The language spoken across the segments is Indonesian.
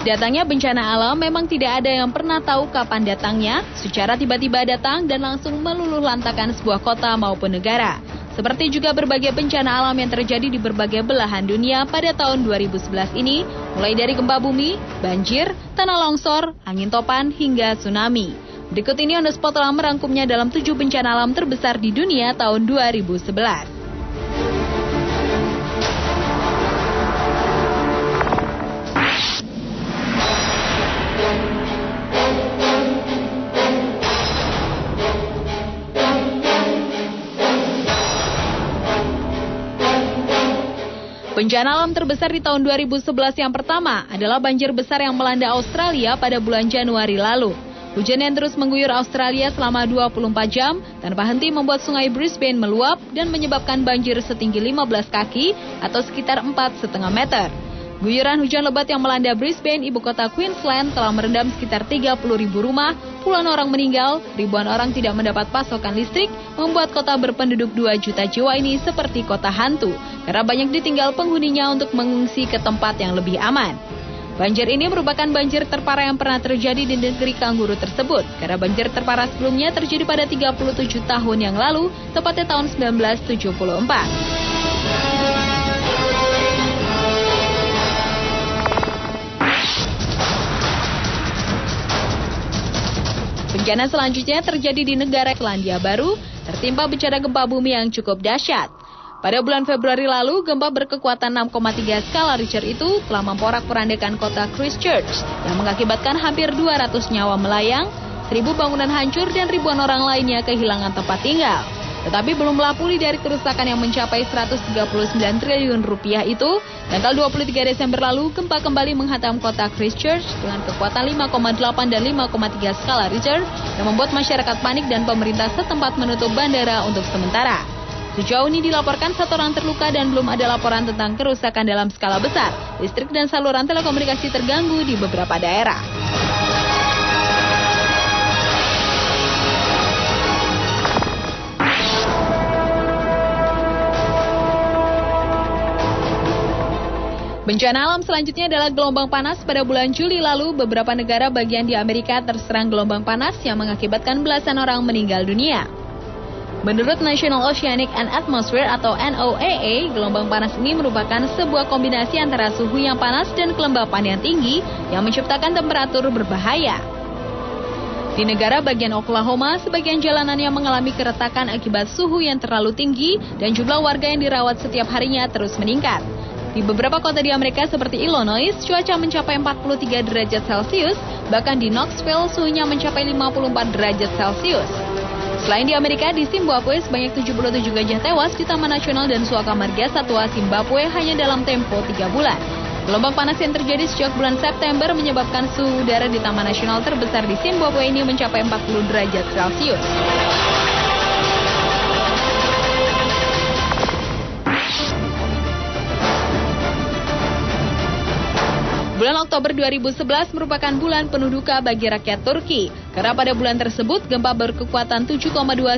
Datangnya bencana alam memang tidak ada yang pernah tahu kapan datangnya, secara tiba-tiba datang dan langsung meluluh lantakan sebuah kota maupun negara. Seperti juga berbagai bencana alam yang terjadi di berbagai belahan dunia pada tahun 2011 ini, mulai dari gempa bumi, banjir, tanah longsor, angin topan, hingga tsunami. Berikut ini On The Spot telah merangkumnya dalam 7 bencana alam terbesar di dunia tahun 2011. Bencana alam terbesar di tahun 2011 yang pertama adalah banjir besar yang melanda Australia pada bulan Januari lalu. Hujan yang terus mengguyur Australia selama 24 jam tanpa henti membuat sungai Brisbane meluap dan menyebabkan banjir setinggi 15 kaki atau sekitar 4,5 meter. Guyuran hujan lebat yang melanda Brisbane, ibu kota Queensland, telah merendam sekitar 30.000 rumah, puluhan orang meninggal, ribuan orang tidak mendapat pasokan listrik, membuat kota berpenduduk 2 juta jiwa ini seperti kota hantu, karena banyak ditinggal penghuninya untuk mengungsi ke tempat yang lebih aman. Banjir ini merupakan banjir terparah yang pernah terjadi di negeri kanguru tersebut, karena banjir terparah sebelumnya terjadi pada 37 tahun yang lalu, tepatnya tahun 1974. Bencana selanjutnya terjadi di negara Selandia Baru, tertimpa bencana gempa bumi yang cukup dahsyat. Pada bulan Februari lalu, gempa berkekuatan 6,3 skala Richter itu telah memporak-porandakan kota Christchurch yang mengakibatkan hampir 200 nyawa melayang, 1.000 bangunan hancur dan ribuan orang lainnya kehilangan tempat tinggal. Tetapi belumlah pulih dari kerusakan yang mencapai 139 triliun rupiah itu, tanggal 23 Desember lalu gempa kembali menghantam kota Christchurch dengan kekuatan 5,8 dan 5,3 skala Richter yang membuat masyarakat panik dan pemerintah setempat menutup bandara untuk sementara. Sejauh ini dilaporkan 1 orang terluka dan belum ada laporan tentang kerusakan dalam skala besar. Listrik dan saluran telekomunikasi terganggu di beberapa daerah. Bencana alam selanjutnya adalah gelombang panas. Pada bulan Juli lalu, beberapa negara bagian di Amerika terserang gelombang panas yang mengakibatkan belasan orang meninggal dunia. Menurut National Oceanic and Atmosphere atau NOAA, gelombang panas ini merupakan sebuah kombinasi antara suhu yang panas dan kelembapan yang tinggi yang menciptakan temperatur berbahaya. Di negara bagian Oklahoma, sebagian jalanannya mengalami keretakan akibat suhu yang terlalu tinggi dan jumlah warga yang dirawat setiap harinya terus meningkat. Di beberapa kota di Amerika seperti Illinois, cuaca mencapai 43 derajat Celcius, bahkan di Knoxville suhunya mencapai 54 derajat Celcius. Selain di Amerika, di Zimbabwe sebanyak 77 gajah tewas di Taman Nasional dan Suaka Marga Satwa Zimbabwe hanya dalam tempo 3 bulan. Gelombang panas yang terjadi sejak bulan September menyebabkan suhu udara di Taman Nasional terbesar di Zimbabwe ini mencapai 40 derajat Celcius. Bulan Oktober 2011 merupakan bulan penuh duka bagi rakyat Turki, karena pada bulan tersebut gempa berkekuatan 7,2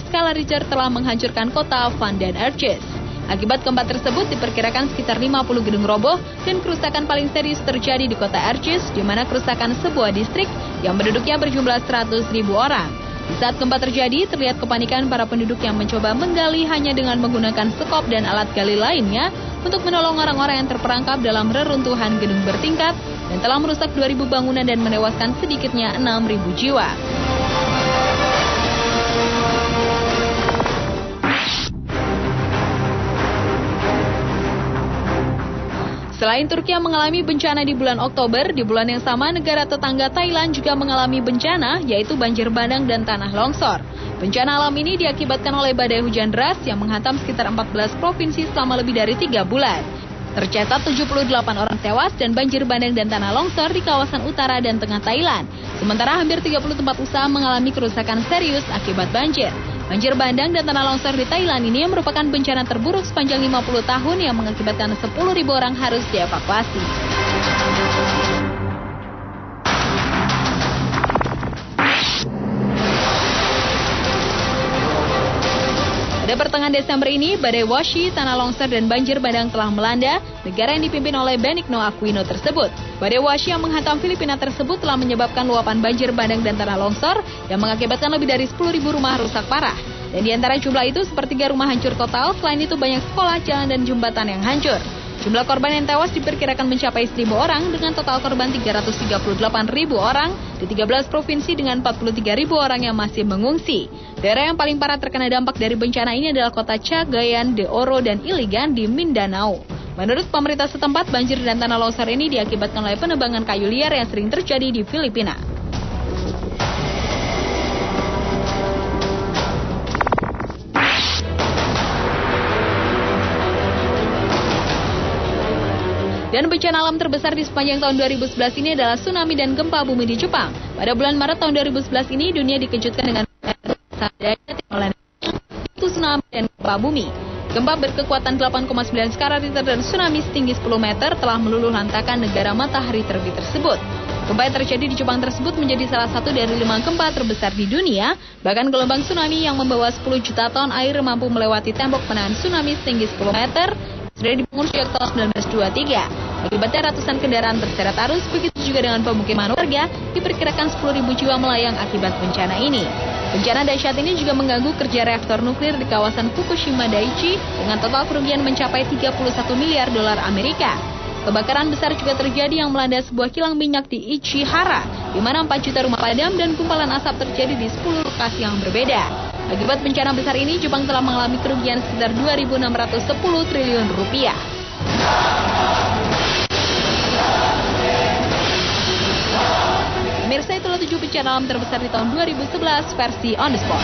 skala Richter telah menghancurkan kota Van den Erciyes. Akibat gempa tersebut diperkirakan sekitar 50 gedung roboh dan kerusakan paling serius terjadi di kota Erciyes, di mana kerusakan sebuah distrik yang penduduknya berjumlah 100.000 orang. Di saat gempa terjadi, terlihat kepanikan para penduduk yang mencoba menggali hanya dengan menggunakan sekop dan alat gali lainnya untuk menolong orang-orang yang terperangkap dalam reruntuhan gedung bertingkat dan telah merusak 2.000 bangunan dan menewaskan sedikitnya 6.000 jiwa. Selain Turki yang mengalami bencana di bulan Oktober, di bulan yang sama negara tetangga Thailand juga mengalami bencana, yaitu banjir bandang dan tanah longsor. Bencana alam ini diakibatkan oleh badai hujan deras yang menghantam sekitar 14 provinsi selama lebih dari 3 bulan. Tercatat 78 orang tewas dan banjir bandang dan tanah longsor di kawasan utara dan tengah Thailand. Sementara hampir 30 tempat usaha mengalami kerusakan serius akibat banjir. Banjir bandang dan tanah longsor di Thailand ini merupakan bencana terburuk sepanjang 50 tahun yang mengakibatkan 10.000 orang harus dievakuasi. Pada Pada pertengahan Desember ini, badai Washi, tanah longsor, dan banjir bandang telah melanda negara yang dipimpin oleh Benigno Aquino tersebut. Badai Washi yang menghantam Filipina tersebut telah menyebabkan luapan banjir bandang dan tanah longsor yang mengakibatkan lebih dari 10.000 rumah rusak parah. Dan di antara jumlah itu, sepertiga rumah hancur total, selain itu banyak sekolah, jalan, dan jembatan yang hancur. Jumlah korban yang tewas diperkirakan mencapai 1.000 orang dengan total korban 338.000 orang di 13 provinsi dengan 43.000 orang yang masih mengungsi. Daerah yang paling parah terkena dampak dari bencana ini adalah kota Cagayan de Oro dan Iligan di Mindanao. Menurut pemerintah setempat, banjir dan tanah longsor ini diakibatkan oleh penebangan kayu liar yang sering terjadi di Filipina. Dan bencana alam terbesar di sepanjang tahun 2011 ini adalah tsunami dan gempa bumi di Jepang. Pada bulan Maret tahun 2011 ini, dunia dikejutkan dengan tsunami dan gempa bumi. Gempa berkekuatan 8,9 skala Richter dan tsunami setinggi 10 meter telah meluluh lantakan negara matahari terbit tersebut. Gempa yang terjadi di Jepang tersebut menjadi salah satu dari 5 gempa terbesar di dunia. Bahkan gelombang tsunami yang membawa 10 juta ton air mampu melewati tembok penahan tsunami setinggi 10 meter sudah dibangun sejak tahun 1923. Akibatnya ratusan kendaraan terseret arus, begitu juga dengan pemukiman warga, diperkirakan 10.000 jiwa melayang akibat bencana ini. Bencana dahsyat ini juga mengganggu kerja reaktor nuklir di kawasan Fukushima Daiichi dengan total kerugian mencapai 31 miliar dolar Amerika. Kebakaran besar juga terjadi yang melanda sebuah kilang minyak di Ichihara, di mana 4 juta rumah padam dan gumpalan asap terjadi di 10 lokasi yang berbeda. Akibat bencana besar ini, Jepang telah mengalami kerugian sekitar 2.610 triliun rupiah. Pemirsa, itulah 7 bencana alam terbesar di tahun 2011 versi On The Spot.